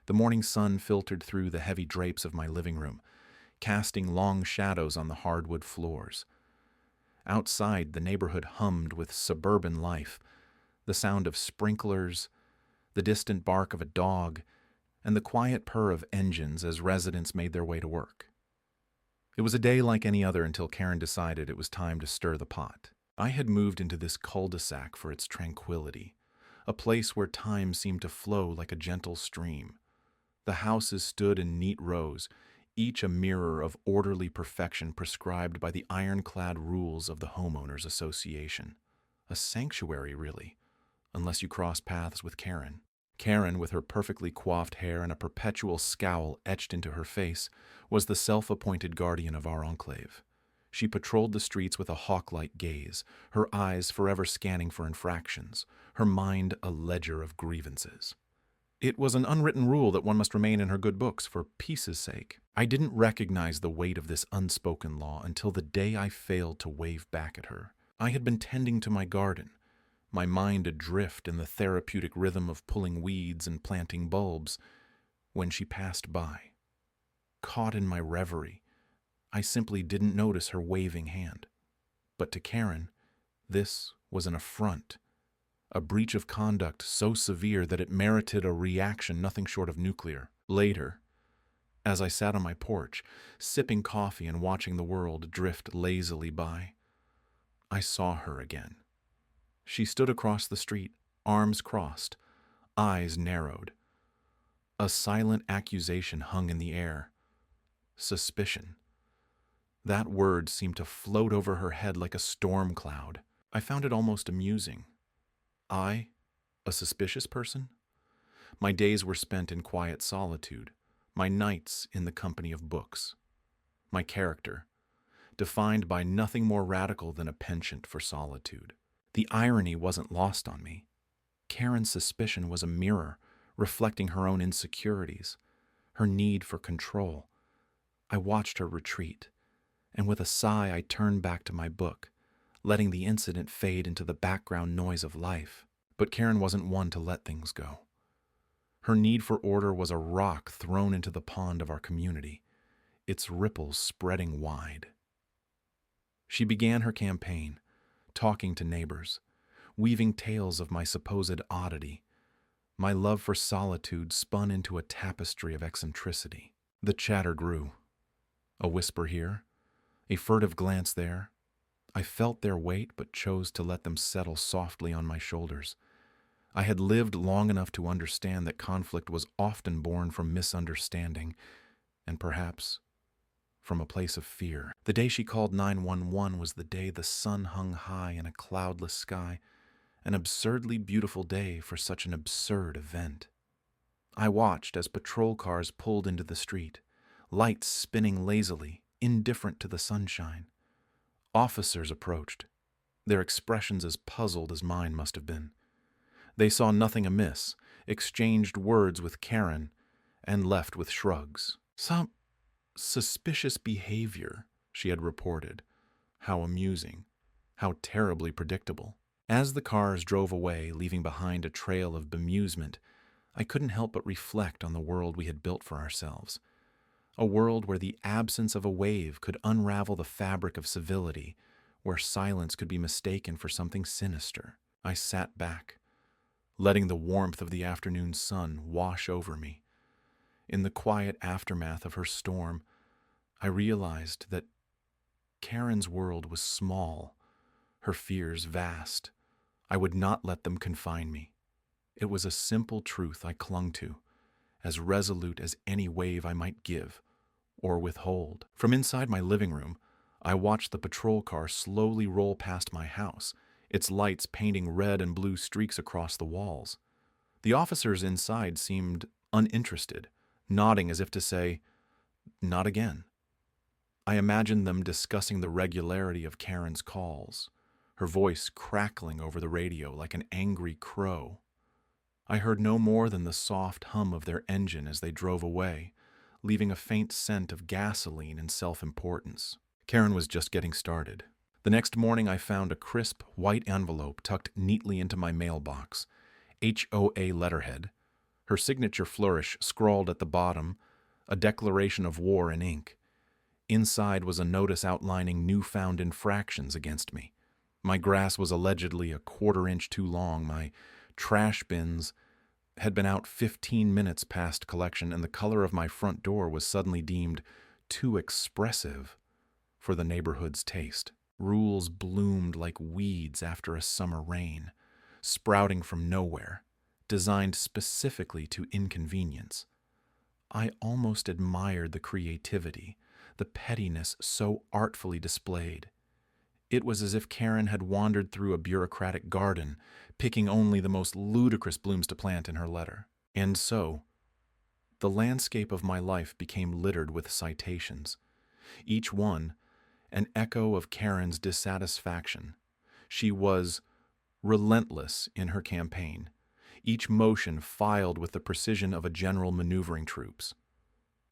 The morning sun filtered through the heavy drapes of my living room, casting long shadows on the hardwood floors. Outside, the neighborhood hummed with suburban life, the sound of sprinklers, the distant bark of a dog, and the quiet purr of engines as residents made their way to work. It was a day like any other until Karen decided it was time to stir the pot. I had moved into this cul-de-sac for its tranquility, a place where time seemed to flow like a gentle stream. The houses stood in neat rows, each a mirror of orderly perfection prescribed by the ironclad rules of the homeowners association. A sanctuary, really, unless you cross paths with Karen. Karen, with her perfectly coiffed hair and a perpetual scowl etched into her face, was the self-appointed guardian of our enclave. She patrolled the streets with a hawk-like gaze, her eyes forever scanning for infractions, her mind a ledger of grievances. It was an unwritten rule that one must remain in her good books for peace's sake. I didn't recognize the weight of this unspoken law until the day I failed to wave back at her. I had been tending to my garden, my mind adrift in the therapeutic rhythm of pulling weeds and planting bulbs, when she passed by. Caught in my reverie, I simply didn't notice her waving hand. But to Karen, this was an affront, a breach of conduct so severe that it merited a reaction nothing short of nuclear. Later, as I sat on my porch, sipping coffee and watching the world drift lazily by, I saw her again. She stood across the street, arms crossed, eyes narrowed. A silent accusation hung in the air. Suspicion. That word seemed to float over her head like a storm cloud. I found it almost amusing. I, a suspicious person? My days were spent in quiet solitude, my nights in the company of books. My character, defined by nothing more radical than a penchant for solitude. The irony wasn't lost on me. Karen's suspicion was a mirror, reflecting her own insecurities, her need for control. I watched her retreat, and with a sigh I turned back to my book, letting the incident fade into the background noise of life. But Karen wasn't one to let things go. Her need for order was a rock thrown into the pond of our community, its ripples spreading wide. She began her campaign, talking to neighbors, weaving tales of my supposed oddity. My love for solitude spun into a tapestry of eccentricity. The chatter grew. A whisper here, a furtive glance there. I felt their weight but chose to let them settle softly on my shoulders. I had lived long enough to understand that conflict was often born from misunderstanding, and perhaps from a place of fear. The day she called 911 was the day the sun hung high in a cloudless sky, an absurdly beautiful day for such an absurd event. I watched as patrol cars pulled into the street, lights spinning lazily, indifferent to the sunshine. Officers approached, their expressions as puzzled as mine must have been. They saw nothing amiss, exchanged words with Karen, and left with shrugs. Some suspicious behavior, she had reported. How amusing, how terribly predictable. As the cars drove away, leaving behind a trail of bemusement, I couldn't help but reflect on the world we had built for ourselves. A world where the absence of a wave could unravel the fabric of civility, where silence could be mistaken for something sinister. I sat back, letting the warmth of the afternoon sun wash over me. In the quiet aftermath of her storm, I realized that Karen's world was small, her fears vast. I would not let them confine me. It was a simple truth I clung to, as resolute as any wave I might give or withhold. From inside my living room, I watched the patrol car slowly roll past my house, its lights painting red and blue streaks across the walls. The officers inside seemed uninterested, nodding as if to say, "Not again." I imagined them discussing the regularity of Karen's calls, her voice crackling over the radio like an angry crow. I heard no more than the soft hum of their engine as they drove away, leaving a faint scent of gasoline and self-importance. Karen was just getting started. The next morning I found a crisp, white envelope tucked neatly into my mailbox, HOA letterhead, Her signature flourish scrawled at the bottom, a declaration of war in ink. Inside was a notice outlining newfound infractions against me. My grass was allegedly a quarter-inch too long, my trash bins had been out 15 minutes past collection, and the color of my front door was suddenly deemed too expressive for the neighborhood's taste. Rules bloomed like weeds after a summer rain, sprouting from nowhere, designed specifically to inconvenience. I almost admired the creativity, the pettiness so artfully displayed. It was as if Karen had wandered through a bureaucratic garden, picking only the most ludicrous blooms to plant in her letter. And so, the landscape of my life became littered with citations, each one an echo of Karen's dissatisfaction. She was relentless in her campaign, each motion filed with the precision of a general maneuvering troops.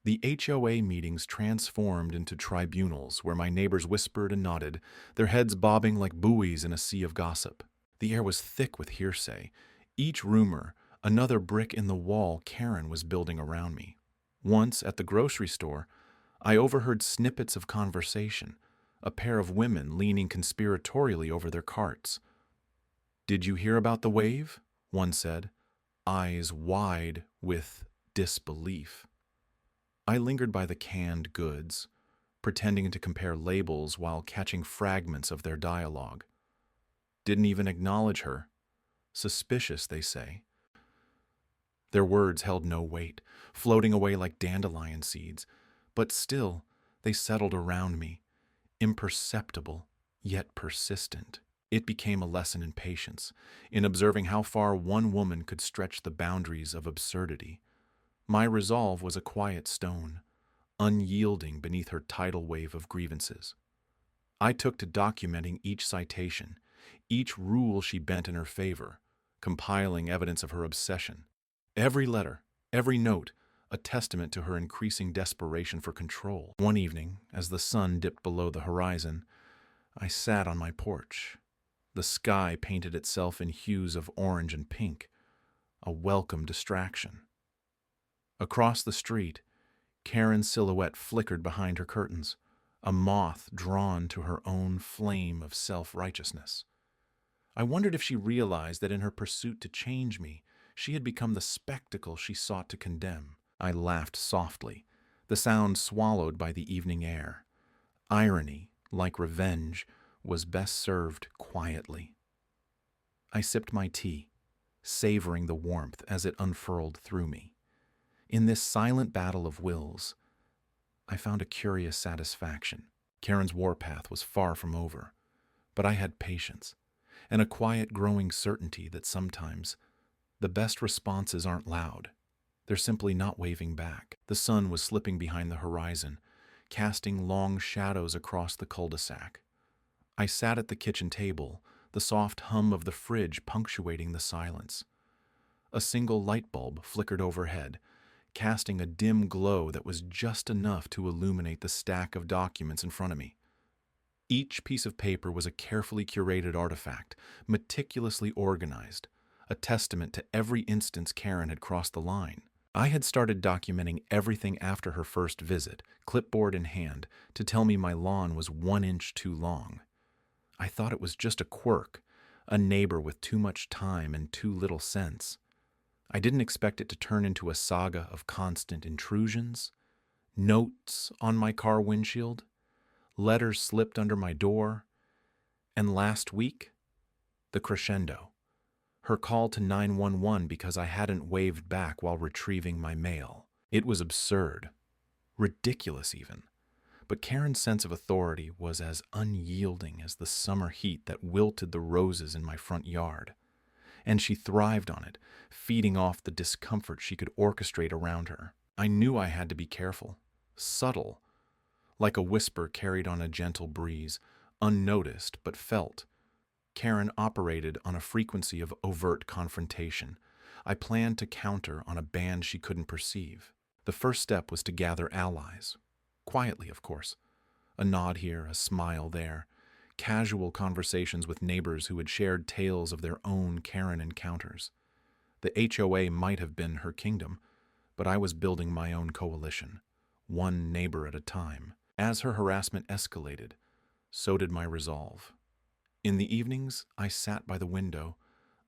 The HOA meetings transformed into tribunals where my neighbors whispered and nodded, their heads bobbing like buoys in a sea of gossip. The air was thick with hearsay, each rumor another brick in the wall Karen was building around me. Once, at the grocery store, I overheard snippets of conversation, a pair of women leaning conspiratorially over their carts. "Did you hear about the wave?" one said, eyes wide with disbelief. I lingered by the canned goods, pretending to compare labels while catching fragments of their dialogue. Didn't even acknowledge her. Suspicious, they say. Their words held no weight, floating away like dandelion seeds, but still they settled around me, imperceptible yet persistent. It became a lesson in patience, in observing how far one woman could stretch the boundaries of absurdity. My resolve was a quiet stone, unyielding beneath her tidal wave of grievances. I took to documenting each citation, each rule she bent in her favor, compiling evidence of her obsession. Every letter, every note, a testament to her increasing desperation for control. One evening, as the sun dipped below the horizon, I sat on my porch. The sky painted itself in hues of orange and pink, a welcome distraction. Across the street, Karen's silhouette flickered behind her curtains, a moth drawn to her own flame of self-righteousness. I wondered if she realized that in her pursuit to change me, she had become the spectacle she sought to condemn. I laughed softly, the sound swallowed by the evening air. Irony, like revenge, was best served quietly. I sipped my tea, savoring the warmth as it unfurled through me. In this silent battle of wills, I found a curious satisfaction. Karen's warpath was far from over, but I had patience, and a quiet growing certainty that sometimes the best responses aren't loud. They're simply not waving back. The sun was slipping behind the horizon, casting long shadows across the cul-de-sac. I sat at the kitchen table, the soft hum of the fridge punctuating the silence. A single light bulb flickered overhead, casting a dim glow that was just enough to illuminate the stack of documents in front of me. Each piece of paper was a carefully curated artifact, meticulously organized, a testament to every instance Karen had crossed the line. I had started documenting everything after her first visit, clipboard in hand, to tell me my lawn was 1 inch too long. I thought it was just a quirk, a neighbor with too much time and too little sense. I didn't expect it to turn into a saga of constant intrusions, notes on my car windshield, letters slipped under my door, and last week, the crescendo. Her call to 911 because I hadn't waved back while retrieving my mail. It was absurd, ridiculous even, but Karen's sense of authority was as unyielding as the summer heat that wilted the roses in my front yard. And she thrived on it, feeding off the discomfort she could orchestrate around her. I knew I had to be careful, subtle, like a whisper carried on a gentle breeze, unnoticed but felt. Karen operated on a frequency of overt confrontation. I planned to counter on a band she couldn't perceive. The first step was to gather allies. Quietly, of course. A nod here, a smile there. Casual conversations with neighbors who had shared tales of their own Karen encounters. The HOA might have been her kingdom, but I was building my own coalition, one neighbor at a time. As her harassment escalated, so did my resolve. In the evenings, I sat by the window,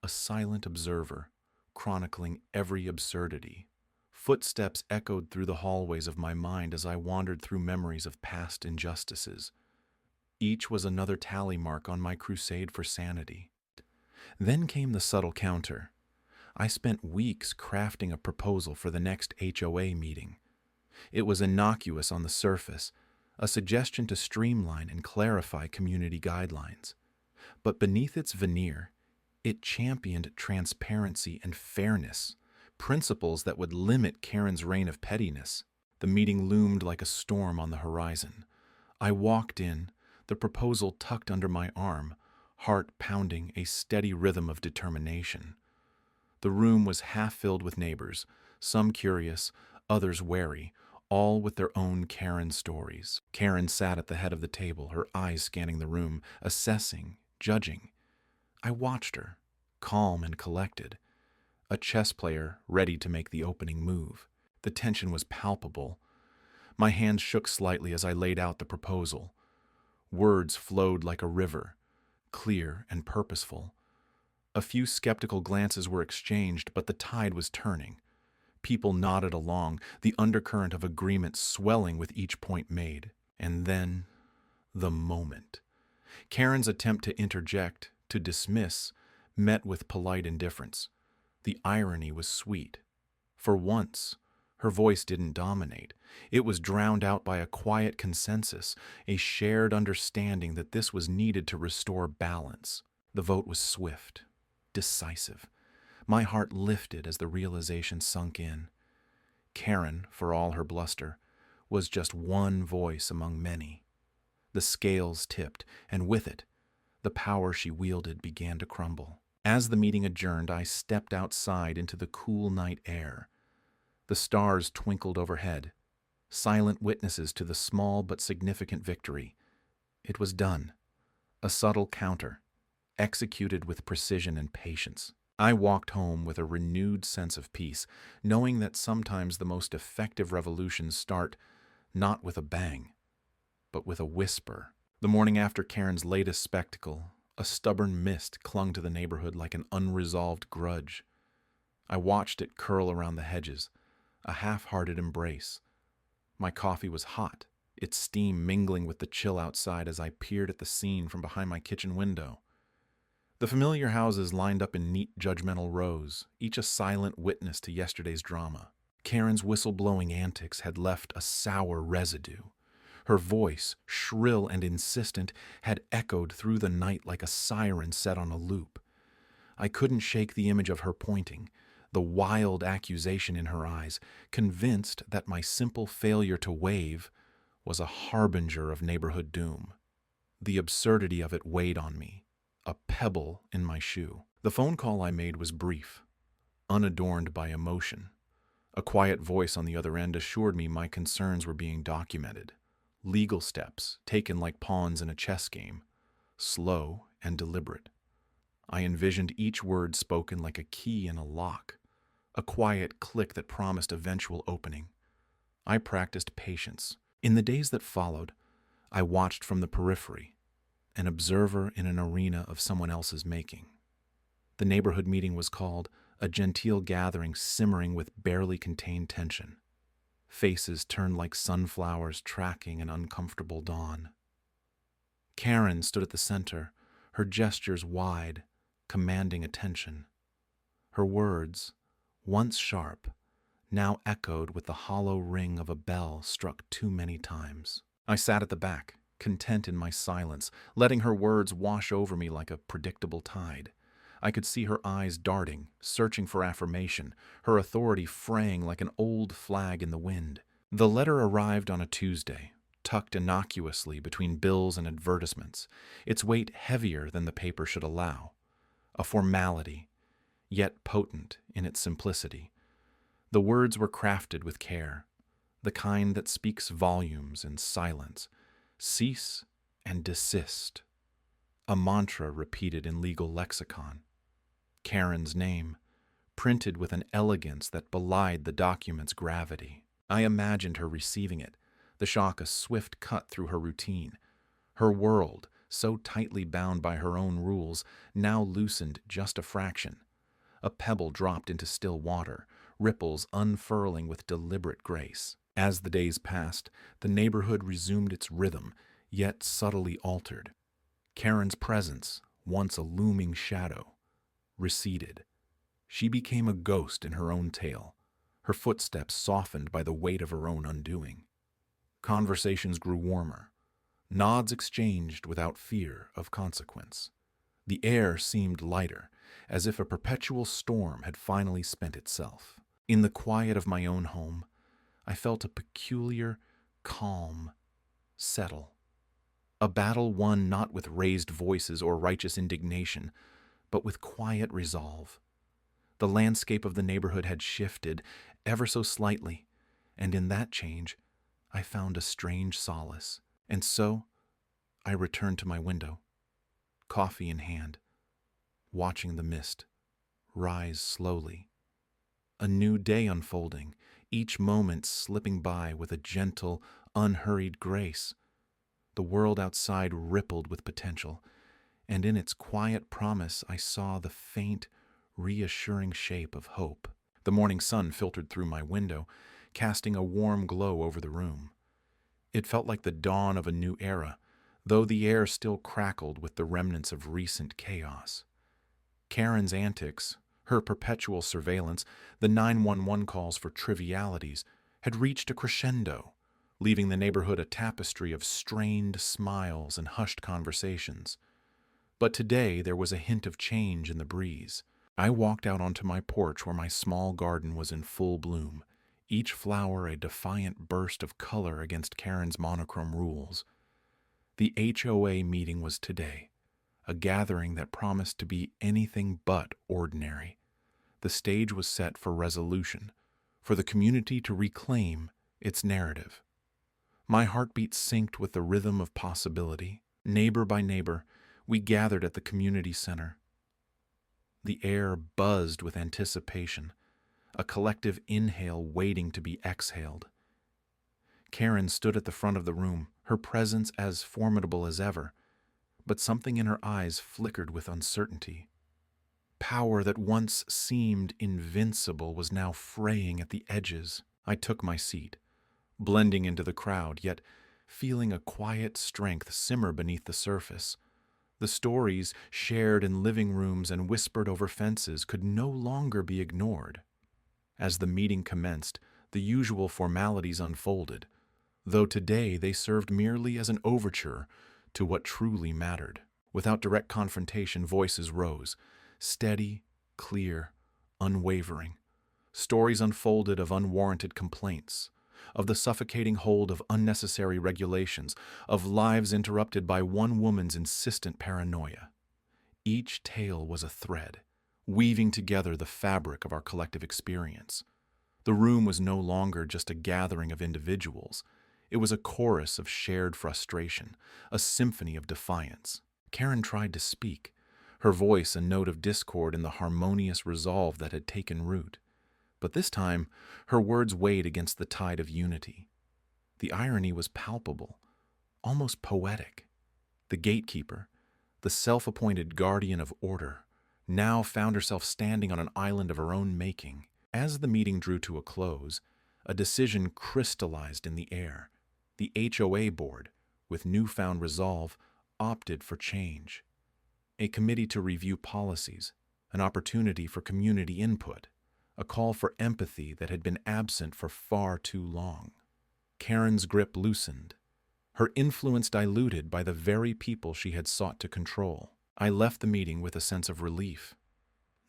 a silent observer, chronicling every absurdity. Footsteps echoed through the hallways of my mind as I wandered through memories of past injustices. Each was another tally mark on my crusade for sanity. Then came the subtle counter. I spent weeks crafting a proposal for the next HOA meeting. It was innocuous on the surface, a suggestion to streamline and clarify community guidelines. But beneath its veneer, it championed transparency and fairness, principles that would limit Karen's reign of pettiness. The meeting loomed like a storm on the horizon. I walked in, the proposal tucked under my arm, heart pounding a steady rhythm of determination. The room was half filled with neighbors, some curious, others wary, all with their own Karen stories. Karen sat at the head of the table, her eyes scanning the room, assessing, judging. I watched her, calm and collected, a chess player ready to make the opening move. The tension was palpable. My hands shook slightly as I laid out the proposal. Words flowed like a river, clear and purposeful. A few skeptical glances were exchanged, but the tide was turning. People nodded along, the undercurrent of agreement swelling with each point made. And then, the moment. Karen's attempt to interject, to dismiss, met with polite indifference. The irony was sweet. For once, her voice didn't dominate. It was drowned out by a quiet consensus, a shared understanding that this was needed to restore balance. The vote was swift, decisive. My heart lifted as the realization sunk in. Karen, for all her bluster, was just one voice among many. The scales tipped, and with it, the power she wielded began to crumble. As the meeting adjourned, I stepped outside into the cool night air. The stars twinkled overhead, silent witnesses to the small but significant victory. It was done. A subtle counter, executed with precision and patience. I walked home with a renewed sense of peace, knowing that sometimes the most effective revolutions start not with a bang, but with a whisper. The morning after Karen's latest spectacle, a stubborn mist clung to the neighborhood like an unresolved grudge. I watched it curl around the hedges, a half-hearted embrace. My coffee was hot, its steam mingling with the chill outside as I peered at the scene from behind my kitchen window. The familiar houses lined up in neat, judgmental rows, each a silent witness to yesterday's drama. Karen's whistle-blowing antics had left a sour residue. Her voice, shrill and insistent, had echoed through the night like a siren set on a loop. I couldn't shake the image of her pointing, the wild accusation in her eyes, convinced that my simple failure to wave was a harbinger of neighborhood doom. The absurdity of it weighed on me, a pebble in my shoe. The phone call I made was brief, unadorned by emotion. A quiet voice on the other end assured me my concerns were being documented. Legal steps, taken like pawns in a chess game, slow and deliberate. I envisioned each word spoken like a key in a lock, a quiet click that promised eventual opening. I practiced patience. In the days that followed, I watched from the periphery, an observer in an arena of someone else's making. The neighborhood meeting was called, a genteel gathering simmering with barely contained tension. Faces turned like sunflowers tracking an uncomfortable dawn. Karen stood at the center, her gestures wide, commanding attention. Her words, once sharp, now echoed with the hollow ring of a bell struck too many times. I sat at the back, content in my silence, letting her words wash over me like a predictable tide. I could see her eyes darting, searching for affirmation, her authority fraying like an old flag in the wind. The letter arrived on a Tuesday, tucked innocuously between bills and advertisements, its weight heavier than the paper should allow. A formality, yet potent in its simplicity. The words were crafted with care, the kind that speaks volumes in silence. Cease and desist. A mantra repeated in legal lexicon. Karen's name, printed with an elegance that belied the document's gravity. I imagined her receiving it, the shock a swift cut through her routine. Her world, so tightly bound by her own rules, now loosened just a fraction. A pebble dropped into still water, ripples unfurling with deliberate grace. As the days passed, the neighborhood resumed its rhythm, yet subtly altered. Karen's presence, once a looming shadow, receded. She became a ghost in her own tale, her footsteps softened by the weight of her own undoing. Conversations grew warmer, nods exchanged without fear of consequence. The air seemed lighter, as if a perpetual storm had finally spent itself. In the quiet of my own home, I felt a peculiar, calm settle. A battle won not with raised voices or righteous indignation, but with quiet resolve. The landscape of the neighborhood had shifted, ever so slightly, and in that change I found a strange solace. And so I returned to my window, coffee in hand, watching the mist rise slowly. A new day unfolding, each moment slipping by with a gentle, unhurried grace. The world outside rippled with potential, and in its quiet promise I saw the faint, reassuring shape of hope. The morning sun filtered through my window, casting a warm glow over the room. It felt like the dawn of a new era, though the air still crackled with the remnants of recent chaos. Karen's antics, her perpetual surveillance, the 911 calls for trivialities, had reached a crescendo, leaving the neighborhood a tapestry of strained smiles and hushed conversations. But today there was a hint of change in the breeze. I walked out onto my porch where my small garden was in full bloom, each flower a defiant burst of color against Karen's monochrome rules. The HOA meeting was today, a gathering that promised to be anything but ordinary. The stage was set for resolution, for the community to reclaim its narrative. My heartbeat synced with the rhythm of possibility. Neighbor by neighbor, we gathered at the community center. The air buzzed with anticipation, a collective inhale waiting to be exhaled. Karen stood at the front of the room, her presence as formidable as ever, but something in her eyes flickered with uncertainty. Power that once seemed invincible was now fraying at the edges. I took my seat, blending into the crowd, yet feeling a quiet strength simmer beneath the surface. The stories shared in living rooms and whispered over fences could no longer be ignored. As the meeting commenced, the usual formalities unfolded, though today they served merely as an overture to what truly mattered. Without direct confrontation, voices rose, steady, clear, unwavering. Stories unfolded of unwarranted complaints, of the suffocating hold of unnecessary regulations, of lives interrupted by one woman's insistent paranoia. Each tale was a thread, weaving together the fabric of our collective experience. The room was no longer just a gathering of individuals. It was a chorus of shared frustration, a symphony of defiance. Karen tried to speak, her voice a note of discord in the harmonious resolve that had taken root. But this time, her words weighed against the tide of unity. The irony was palpable, almost poetic. The gatekeeper, the self-appointed guardian of order, now found herself standing on an island of her own making. As the meeting drew to a close, a decision crystallized in the air. The HOA board, with newfound resolve, opted for change. A committee to review policies, an opportunity for community input, a call for empathy that had been absent for far too long. Karen's grip loosened, her influence diluted by the very people she had sought to control. I left the meeting with a sense of relief,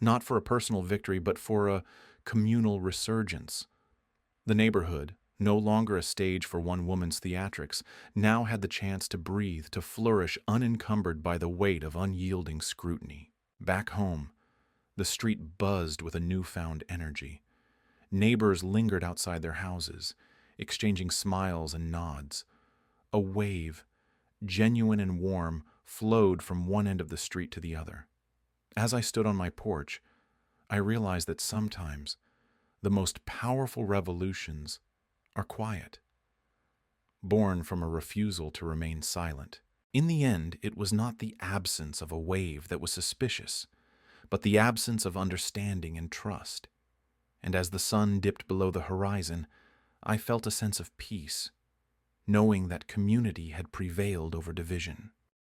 not for a personal victory, but for a communal resurgence. The neighborhood, no longer a stage for one woman's theatrics, now had the chance to breathe, to flourish unencumbered by the weight of unyielding scrutiny. Back home, the street buzzed with a newfound energy. Neighbors lingered outside their houses, exchanging smiles and nods. A wave, genuine and warm, flowed from one end of the street to the other. As I stood on my porch, I realized that sometimes the most powerful revolutions are quiet, born from a refusal to remain silent. In the end, it was not the absence of a wave that was suspicious, but the absence of understanding and trust. And as the sun dipped below the horizon, I felt a sense of peace, knowing that community had prevailed over division.